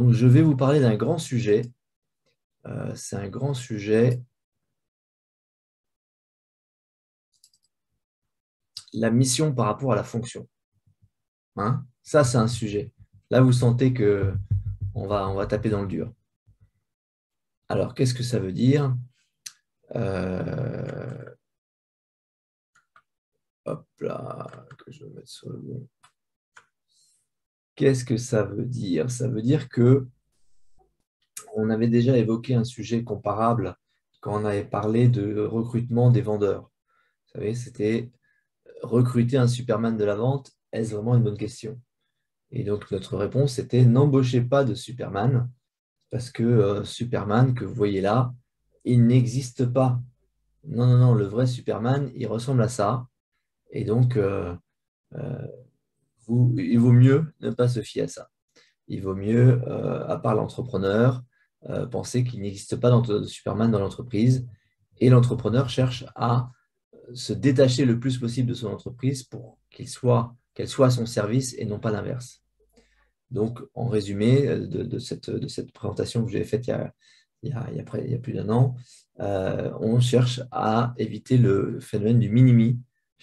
Donc, je vais vous parler d'un grand sujet. C'est un grand sujet, la mission par rapport à la fonction. Hein? Ça, c'est un sujet. Là, vous sentez que on va taper dans le dur. Alors, qu'est-ce que ça veut dire? Euh, Hop là, que je vais mettre sur le bon. Qu'est-ce que ça veut dire? Ça veut dire que on avait déjà évoqué un sujet comparable quand on avait parlé de recrutement des vendeurs. Vous savez, c'était recruter un Superman de la vente, est-ce vraiment une bonne question? Et donc, notre réponse était n'embauchez pas de Superman, parce que Superman, que vous voyez là, il n'existe pas. Non, non, non, le vrai Superman, il ressemble à ça. Et donc, euh, il vaut mieux ne pas se fier à ça. Il vaut mieux, à part l'entrepreneur, penser qu'il n'existe pas de Superman dans l'entreprise. Et l'entrepreneur cherche à se détacher le plus possible de son entreprise pour qu'elle soit à son service et non pas l'inverse. Donc, en résumé de cette présentation que j'avais faite il y a plus d'un an, on cherche à éviter le phénomène du mini-me.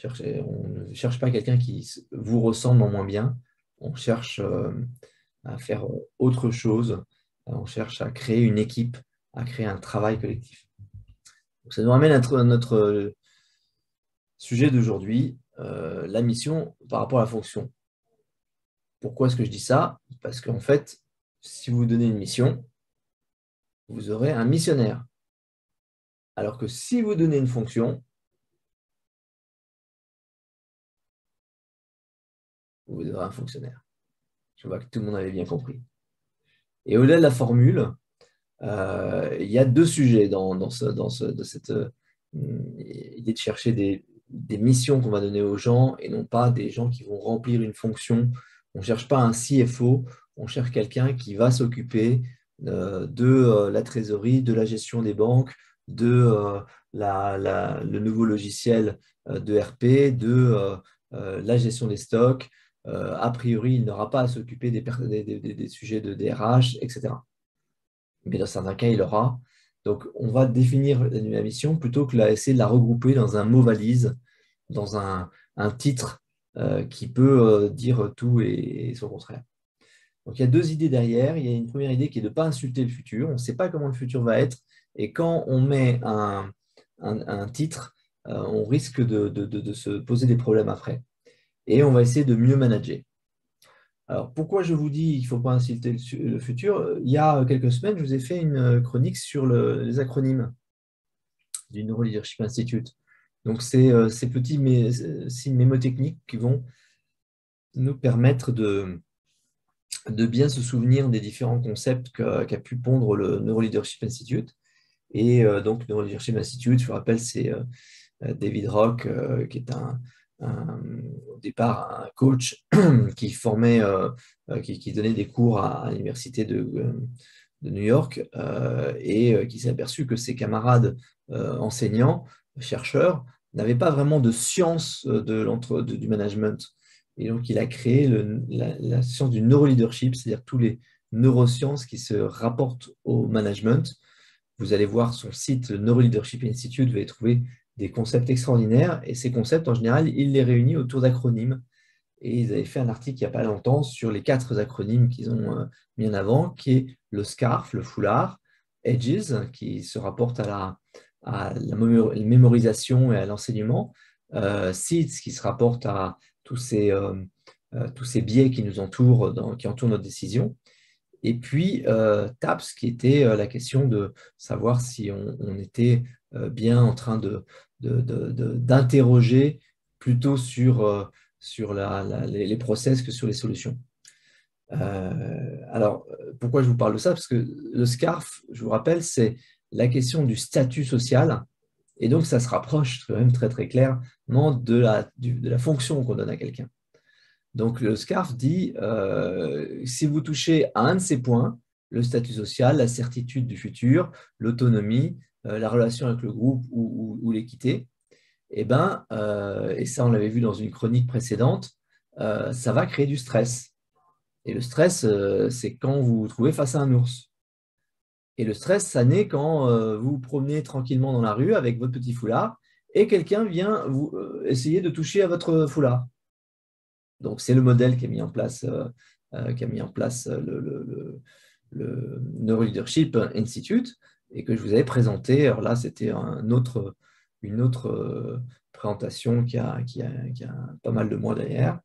On ne cherche pas quelqu'un qui vous ressemble en moins bien. On cherche à faire autre chose. On cherche à créer une équipe, à créer un travail collectif. Donc, ça nous ramène à notre sujet d'aujourd'hui, la mission par rapport à la fonction. Pourquoi est-ce que je dis ça? Parce qu'en fait, si vous donnez une mission, vous aurez un missionnaire. Alors que si vous donnez une fonction, vous aurez un fonctionnaire. Je vois que tout le monde avait bien compris. Et au-delà de la formule, il y a deux sujets de cette idée de chercher des missions qu'on va donner aux gens et non pas des gens qui vont remplir une fonction. On ne cherche pas un CFO, on cherche quelqu'un qui va s'occuper de la trésorerie, de la gestion des banques, de le nouveau logiciel de RP, de la gestion des stocks. A priori, il n'aura pas à s'occuper des sujets de DRH, etc. Mais dans certains cas, il aura. Donc, on va définir la mission plutôt que essayer de la regrouper dans un mot valise, dans un titre qui peut dire tout et son contraire. Donc, il y a deux idées derrière. Il y a une première idée qui est de ne pas insulter le futur. On ne sait pas comment le futur va être. Et quand on met un titre, on risque de se poser des problèmes après. Et on va essayer de mieux manager. Alors, pourquoi je vous dis qu'il ne faut pas insulter le futur? Il y a quelques semaines, je vous ai fait une chronique sur les acronymes du Neuro Leadership Institute. Donc, c'est ces petits signes mémotechniques qui vont nous permettre de bien se souvenir des différents concepts qu'a pu pondre le Neuro Leadership Institute. Et donc, Neuro Leadership Institute, je vous rappelle, c'est David Rock, qui est au départ un coach qui formait, qui donnait des cours à l'université de New York et qui s'est aperçu que ses camarades enseignants, chercheurs, n'avaient pas vraiment de science du management. Et donc, il a créé la science du neuroleadership, c'est-à-dire tous les neurosciences qui se rapportent au management. Vous allez voir son site, le Neuroleadership Institute, vous allez trouver des concepts extraordinaires. Et ces concepts, en général, il les réunit autour d'acronymes. Et ils avaient fait un article il n'y a pas longtemps sur les 4 acronymes qu'ils ont mis en avant, qui est le SCARF, le foulard, EDGES, qui se rapporte à la mémorisation et à l'enseignement, SEEDS, qui se rapporte à tous ces biais qui nous entourent, qui entourent notre décision, et puis TAPS, qui était la question de savoir si on était bien en train d'interroger plutôt sur les process que sur les solutions. Alors, pourquoi je vous parle de ça? Parce que le SCARF, je vous rappelle, c'est la question du statut social. Et donc, ça se rapproche quand même très, très clairement de la fonction qu'on donne à quelqu'un. Donc, le SCARF dit, si vous touchez à un de ces points, le statut social, la certitude du futur, l'autonomie, la relation avec le groupe ou l'équité, et ça on l'avait vu dans une chronique précédente, ça va créer du stress. Et le stress, c'est quand vous vous trouvez face à un ours. Et le stress, ça naît quand vous vous promenez tranquillement dans la rue avec votre petit foulard et quelqu'un vient vous essayer de toucher à votre foulard. Donc, c'est le modèle qui a mis en place, le Neuroleadership Institute et que je vous avais présenté. Alors là, c'était une autre présentation qui a pas mal de mois derrière.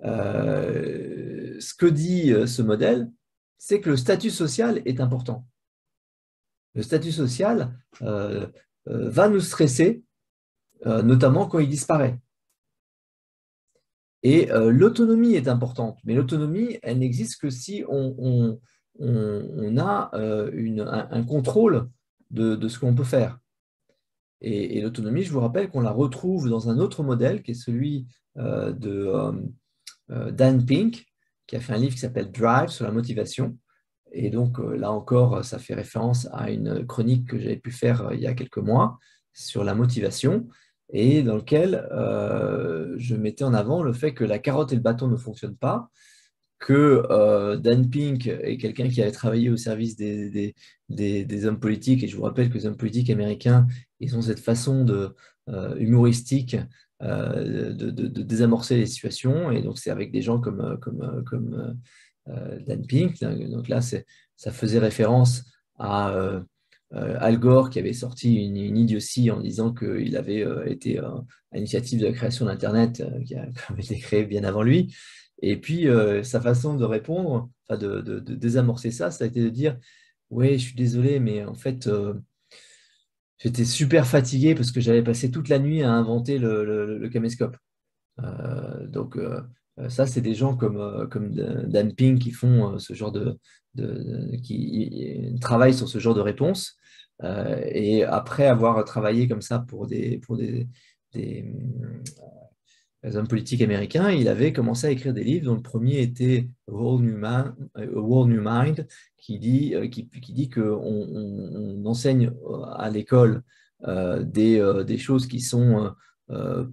Ce que dit ce modèle, c'est que le statut social est important. Le statut social va nous stresser, notamment quand il disparaît. Et l'autonomie est importante, mais l'autonomie, elle n'existe que si on a un contrôle de ce qu'on peut faire. Et l'autonomie, je vous rappelle qu'on la retrouve dans un autre modèle qui est celui Dan Pink, qui a fait un livre qui s'appelle Drive sur la motivation. Et donc là encore, ça fait référence à une chronique que j'avais pu faire il y a quelques mois sur la motivation et dans lequel je mettais en avant le fait que la carotte et le bâton ne fonctionnent pas, que Dan Pink est quelqu'un qui avait travaillé au service des hommes politiques, et je vous rappelle que les hommes politiques américains, ils ont cette façon humoristique de désamorcer les situations, et donc c'est avec des gens comme Dan Pink. Donc là, ça faisait référence à Al Gore qui avait sorti une idiotie en disant qu'il avait été à l'initiative de la création d'Internet qui avait été créée bien avant lui. Et puis, sa façon de répondre, enfin de désamorcer ça, ça a été de dire « Ouais, je suis désolé, mais en fait, j'étais super fatigué parce que j'avais passé toute la nuit à inventer le caméscope. » Donc, ça, c'est des gens comme Dan Pink qui font ce genre qui travaillent sur ce genre de réponse. Et après avoir travaillé comme ça pour des hommes politiques américains, il avait commencé à écrire des livres, dont le premier était A Whole New Mind, qui dit qu'on enseigne à l'école des choses qui sont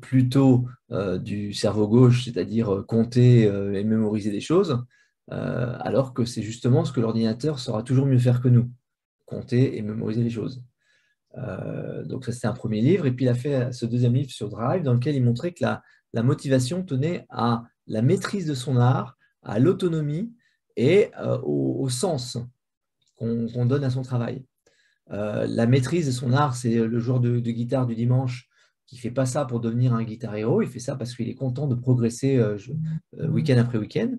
plutôt du cerveau gauche, c'est-à-dire compter et mémoriser des choses, alors que c'est justement ce que l'ordinateur saura toujours mieux faire que nous, compter et mémoriser les choses. Donc ça, c'était un premier livre. Et puis, il a fait ce deuxième livre sur Drive, dans lequel il montrait que la motivation tenait à la maîtrise de son art, à l'autonomie et au sens qu'on donne à son travail. La maîtrise de son art, c'est le joueur de guitare du dimanche qui ne fait pas ça pour devenir un guitar héros, il fait ça parce qu'il est content de progresser week-end après week-end.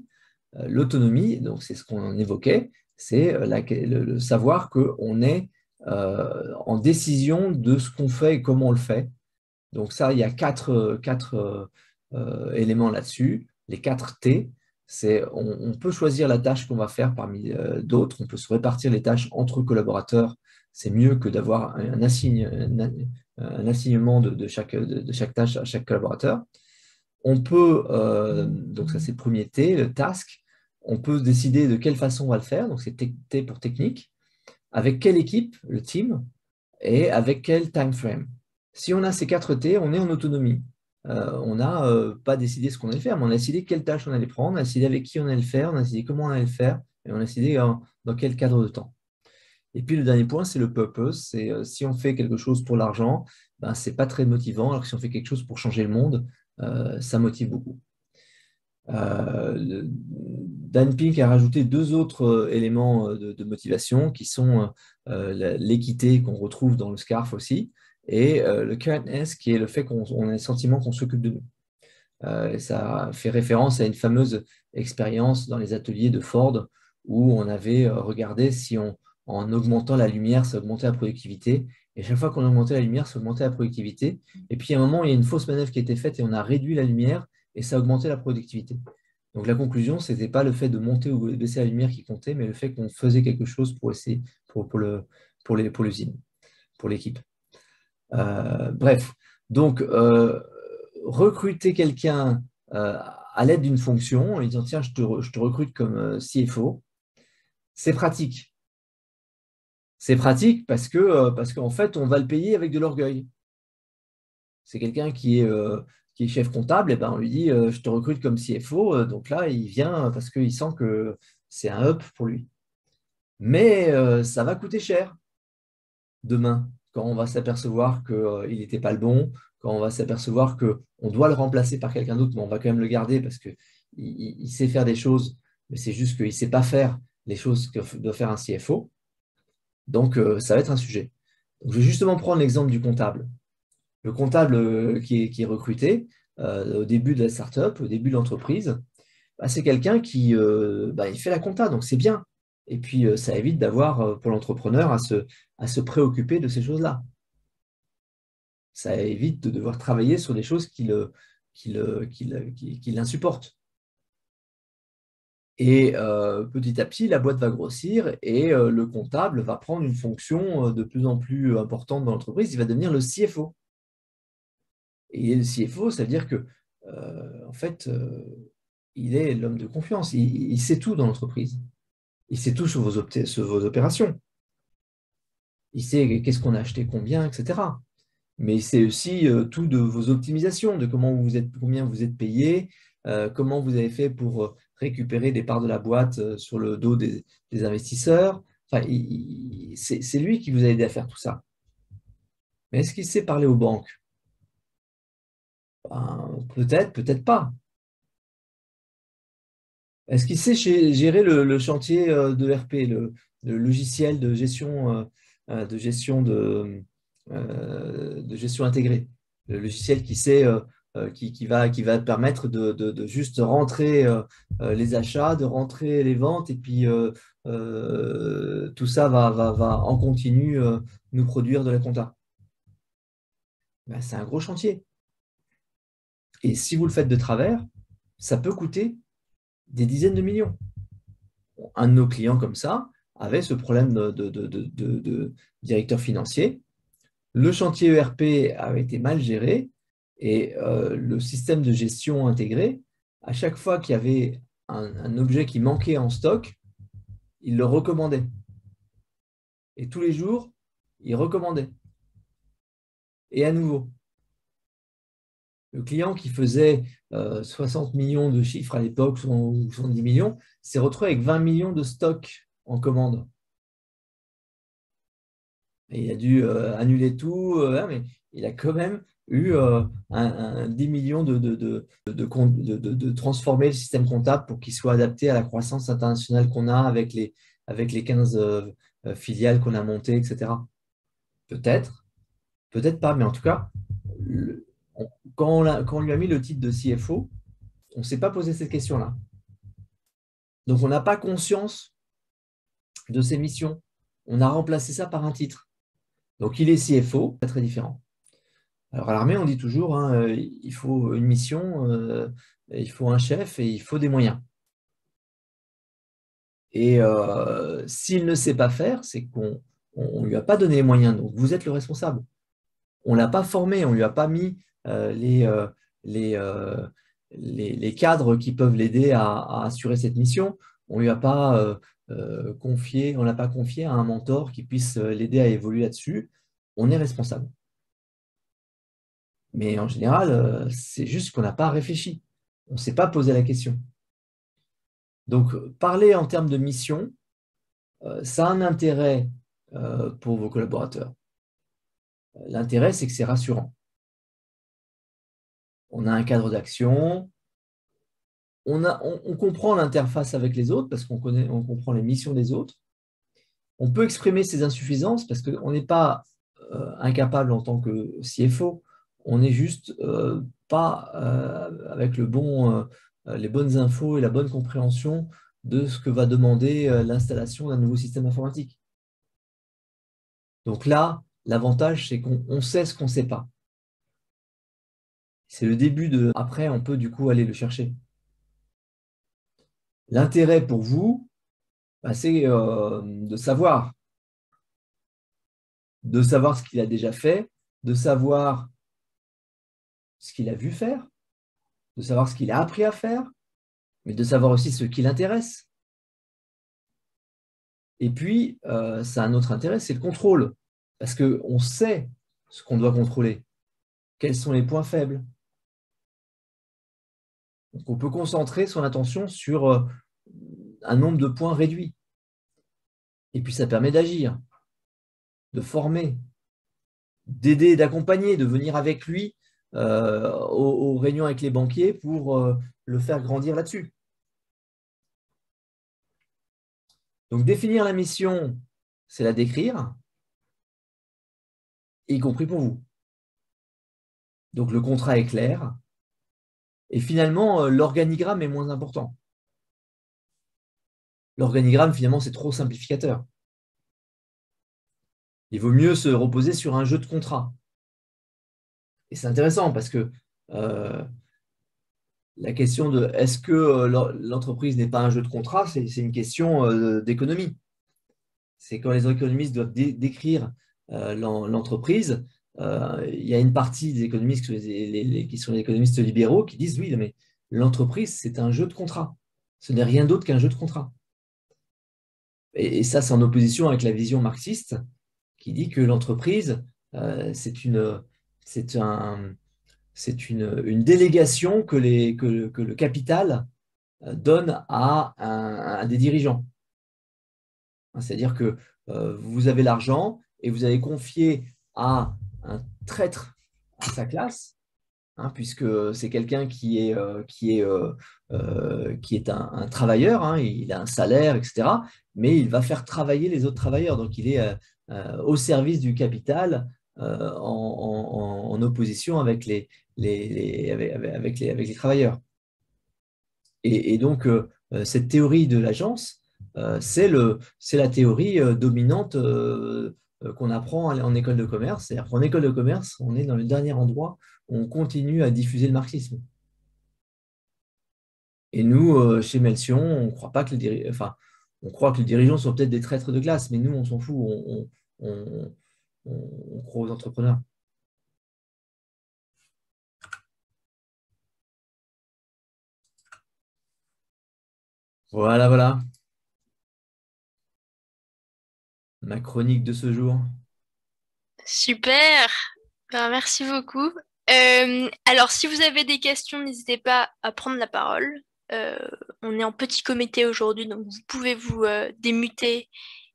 L'autonomie, donc c'est ce qu'on évoquait, c'est le savoir qu'on est en décision de ce qu'on fait et comment on le fait. Donc ça, il y a quatre éléments là-dessus. Les 4 T, c'est on peut choisir la tâche qu'on va faire parmi d'autres, on peut se répartir les tâches entre collaborateurs. C'est mieux que d'avoir un assignement de chaque tâche à chaque collaborateur. On peut, donc ça c'est le premier T, le task, on peut décider de quelle façon on va le faire, donc c'est T pour technique, avec quelle équipe, le team, et avec quel time frame. Si on a ces 4 T, on est en autonomie. On n'a pas décidé ce qu'on allait faire, mais on a décidé quelle tâche on allait prendre, on a décidé avec qui on allait le faire, on a décidé comment on allait le faire, et on a décidé dans quel cadre de temps. Et puis le dernier point, c'est le purpose. C'est si on fait quelque chose pour l'argent, ben, ce n'est pas très motivant, alors que si on fait quelque chose pour changer le monde, ça motive beaucoup. Dan Pink a rajouté 2 autres éléments de motivation qui sont l'équité qu'on retrouve dans le SCARF aussi et le kindness qui est le fait qu'on a le sentiment qu'on s'occupe de nous. Ça fait référence à une fameuse expérience dans les ateliers de Ford où on avait regardé si en augmentant la lumière, ça augmentait la productivité. Et chaque fois qu'on augmentait la lumière, ça augmentait la productivité. Et puis à un moment, il y a une fausse manœuvre qui a été faite et on a réduit la lumière et ça augmentait la productivité. Donc la conclusion, ce n'était pas le fait de monter ou baisser la lumière qui comptait, mais le fait qu'on faisait quelque chose pour essayer pour l'usine, pour l'équipe. Bref, donc recruter quelqu'un à l'aide d'une fonction en lui disant tiens, je te recrute comme CFO, c'est pratique. C'est pratique parce qu'en fait, on va le payer avec de l'orgueil. C'est quelqu'un qui qui est chef comptable, et ben, on lui dit je te recrute comme CFO. Donc là, il vient parce qu'il sent que c'est un up pour lui. Mais ça va coûter cher demain, quand on va s'apercevoir qu'il n'était pas le bon, quand on va s'apercevoir qu'on doit le remplacer par quelqu'un d'autre, mais on va quand même le garder parce qu'il sait faire des choses, mais c'est juste qu'il ne sait pas faire les choses que doit faire un CFO. Donc, ça va être un sujet. Donc, je vais justement prendre l'exemple du comptable. Le comptable qui est recruté au début de la startup, au début de l'entreprise, bah, c'est quelqu'un qui il fait la compta, donc c'est bien. Et puis, ça évite d'avoir, pour l'entrepreneur, à se préoccuper de ces choses-là. Ça évite de devoir travailler sur des choses qui l'insupportent. Et petit à petit, la boîte va grossir et le comptable va prendre une fonction de plus en plus importante dans l'entreprise. Il va devenir le CFO. Et le CFO, ça veut dire que, en fait, il est l'homme de confiance. Il sait tout dans l'entreprise. Il sait tout sur vos opérations. Il sait qu'est-ce qu'on a acheté, combien, etc. Mais il sait aussi tout de vos optimisations, de combien vous êtes payé, comment vous avez fait pour récupérer des parts de la boîte sur le dos des investisseurs. Enfin, c'est lui qui vous a aidé à faire tout ça. Mais est-ce qu'il sait parler aux banques? Ben, peut-être, peut-être pas. Est-ce qu'il sait gérer le chantier de RP, le logiciel de gestion de gestion intégrée? Le logiciel qui va permettre de juste rentrer les achats, de rentrer les ventes, et puis tout ça va en continu nous produire de la compta. Ben, c'est un gros chantier. Et si vous le faites de travers, ça peut coûter des dizaines de millions. Un de nos clients comme ça avait ce problème de directeur financier. Le chantier ERP avait été mal géré et le système de gestion intégré, à chaque fois qu'il y avait un objet qui manquait en stock, il le recommandait. Et tous les jours, il recommandait. Et à nouveau, le client qui faisait 60 millions de chiffres à l'époque, ou 70 millions, s'est retrouvé avec 20 millions de stocks en commande. Et il a dû annuler tout, mais il a quand même eu 10 millions de transformer le système comptable pour qu'il soit adapté à la croissance internationale qu'on a avec les 15 filiales qu'on a montées, etc. Peut-être, peut-être pas, mais en tout cas, quand on lui a mis le titre de CFO, on ne s'est pas posé cette question-là. Donc, on n'a pas conscience de ses missions. On a remplacé ça par un titre. Donc, il est CFO, pas très différent. Alors, à l'armée, on dit toujours, hein, il faut une mission, il faut un chef et il faut des moyens. Et s'il ne sait pas faire, c'est qu'on ne lui a pas donné les moyens. Donc, vous êtes le responsable. On ne l'a pas formé, on ne lui a pas mis les, les cadres qui peuvent l'aider à assurer cette mission. On ne lui a pas confié, on l'a pas confié à un mentor qui puisse l'aider à évoluer là-dessus. On est responsable. Mais en général, c'est juste qu'on n'a pas réfléchi. On ne s'est pas posé la question. Donc, parler en termes de mission, ça a un intérêt pour vos collaborateurs. L'intérêt, c'est que c'est rassurant. On a un cadre d'action, on comprend l'interface avec les autres parce on comprend les missions des autres. On peut exprimer ses insuffisances parce qu'on n'est pas incapable en tant que CFO, on n'est juste pas avec les bonnes infos et la bonne compréhension de ce que va demander l'installation d'un nouveau système informatique. Donc là, l'avantage, c'est qu'on sait ce qu'on ne sait pas. C'est le début de... Après, on peut du coup aller le chercher. L'intérêt pour vous, bah, c'est de savoir ce qu'il a déjà fait, de savoir ce qu'il a vu faire, de savoir ce qu'il a appris à faire, mais de savoir aussi ce qui l'intéresse. Et puis, ça a un autre intérêt, c'est le contrôle. Parce qu'on sait ce qu'on doit contrôler, quels sont les points faibles, Donc, on peut concentrer son attention sur un nombre de points réduit. Et puis, ça permet d'agir, de former, d'aider, d'accompagner, de venir avec lui aux réunions avec les banquiers pour le faire grandir là-dessus. Donc, définir la mission, c'est la décrire, y compris pour vous. Donc, le contrat est clair. Et finalement, l'organigramme est moins important. L'organigramme, finalement, c'est trop simplificateur. Il vaut mieux se reposer sur un jeu de contrats. Et c'est intéressant parce que la question de est-ce que l'entreprise n'est pas un jeu de contrats, c'est une question d'économie. C'est quand les économistes doivent décrire l'entreprise, il y a une partie des économistes qui sont les économistes libéraux qui disent oui, mais l'entreprise, c'est un jeu de contrats. Ce n'est rien d'autre qu'un jeu de contrats. Et ça, c'est en opposition avec la vision marxiste qui dit que l'entreprise, c'est une délégation que le capital donne à des dirigeants. C'est-à-dire que vous avez l'argent et vous avez confié à un traître à sa classe, puisque c'est quelqu'un qui est un travailleur, il a un salaire, etc. Mais il va faire travailler les autres travailleurs. Donc, il est au service du capital en opposition avec avec les travailleurs. Et donc, cette théorie de l'agence, c'est la théorie dominante qu'on apprend en école de commerce. C'est-à-dire qu'en école de commerce, on est dans le dernier endroit où on continue à diffuser le marxisme. Et nous, chez Melsion, on croit pas que on croit que les dirigeants sont peut-être des traîtres de glace, mais nous, on s'en fout. On croit aux entrepreneurs. Voilà, voilà. Ma chronique de ce jour. Super. Ben, merci beaucoup. Alors, si vous avez des questions, n'hésitez pas à prendre la parole. Euh, on est en petit comité aujourd'hui, donc vous pouvez vous démuter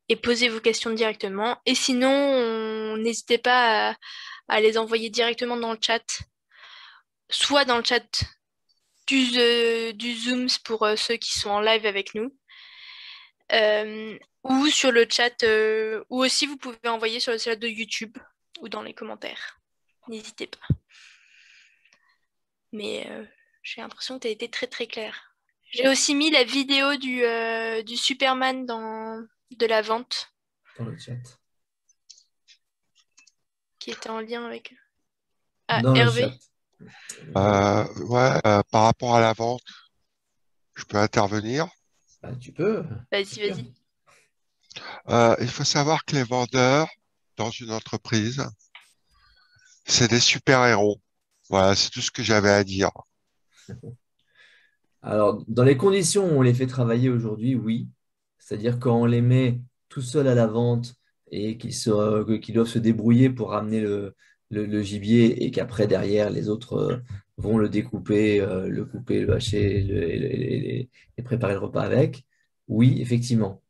et poser vos questions directement. Et sinon, n'hésitez pas à les envoyer directement dans le chat, soit dans le chat du Zoom pour ceux qui sont en live avec nous, ou sur le chat, ou aussi vous pouvez envoyer sur le chat de YouTube ou dans les commentaires. N'hésitez pas. Mais j'ai l'impression que tu as été très très clair. J'ai aussi mis la vidéo du Superman de la vente Dans le chat. qui était en lien avec Dans le chat. Hervé. Ouais, par rapport à la vente, je peux intervenir. Bah, tu peux. Vas-y, vas-y. Il faut savoir que les vendeurs dans une entreprise, c'est des super-héros. Voilà, c'est tout ce que j'avais à dire. Alors, dans les conditions où on les fait travailler aujourd'hui, oui. C'est-à-dire quand on les met tout seuls à la vente et qu'ils doivent se débrouiller pour ramener le gibier et qu'après, derrière, les autres vont le découper, le couper, le hacher et préparer le repas avec. Oui, effectivement.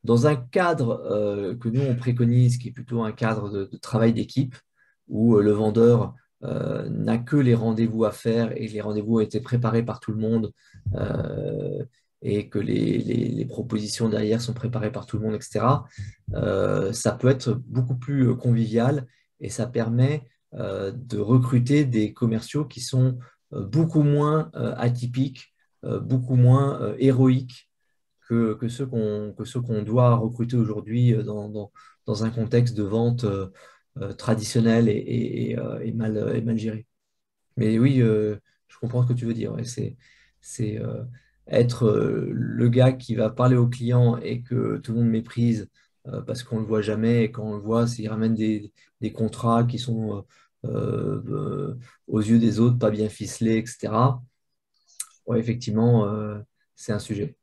Dans un cadre que nous, on préconise, qui est plutôt un cadre de travail d'équipe, où le vendeur n'a que les rendez-vous à faire et les rendez-vous ont été préparés par tout le monde et que les propositions derrière sont préparées par tout le monde, etc., ça peut être beaucoup plus convivial et ça permet de recruter des commerciaux qui sont beaucoup moins atypiques, beaucoup moins héroïques que ceux qu'on doit recruter aujourd'hui dans un contexte de vente traditionnel et mal géré. Mais oui, je comprends ce que tu veux dire. Ouais, c'est être le gars qui va parler au client et que tout le monde méprise parce qu'on ne le voit jamais. Et quand on le voit, c'est qu'il ramène des contrats qui sont aux yeux des autres pas bien ficelés, etc. Ouais, effectivement, c'est un sujet.